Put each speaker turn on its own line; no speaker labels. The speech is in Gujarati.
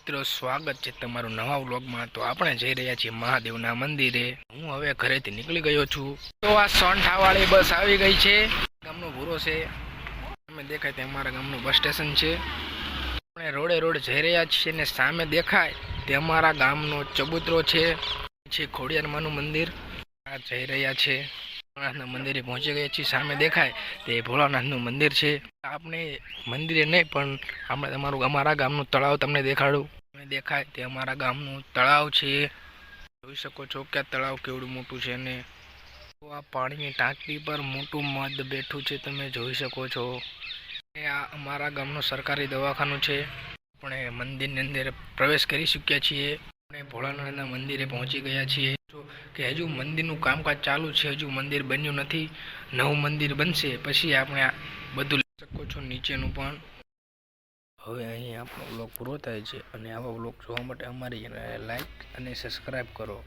મિત્રો સ્વાગત છે તમારું નવા વ્લોગમાં। તો આપણે જઈ રહ્યા છીએ મહાદેવના મંદિરે। હું હવે ઘરેથી નીકળી ગયો છું। તો આ સોંઠાવાળી બસ આવી ગઈ છે। ગામનો ભૂરો છે, સામે દેખાય તે અમારા ગામનું બસ સ્ટેશન છે। આપણે રોડે રોડ જઈ રહ્યા છીએ ને સામે દેખાય તે અમારા ગામનો ચબૂતરો છે ખોડિયારમાંનું મંદિર। આ જઈ રહ્યા છે ભોળાનાથના મંદિરે પહોંચી ગયા છીએ। સામે દેખાય તે ભોળાનાથનું મંદિર છે। આપણે મંદિરે નહીં પણ આપણે અમારા ગામનું તળાવ તમને દેખાડું। દેખાય તે અમારા ગામનું તળાવ છે। જોઈ શકો છો કે આ તળાવ કેવડું મોટું છે ને આ પાણીની ટાંકી પર મોટું મધ બેઠું છે, તમે જોઈ શકો છો। આ અમારા ગામનું સરકારી દવાખાનું છે। આપણે મંદિરની અંદર પ્રવેશ કરી ચૂક્યા છીએ। આપણે ભોળાનાથના મંદિરે પહોંચી ગયા છીએ કે હજુ મંદિરનું કામકાજ ચાલુ છે, હજુ મંદિર બન્યું નથી। નવું મંદિર બનશે પછી આપણે આ બધું લઈ શકો છો નીચેનું પણ। હવે અહીં આપણો વ્લોગ પૂરો થાય છે અને આવા વ્લોગ જોવા માટે અમારી લાઈક અને સબસ્ક્રાઈબ કરો।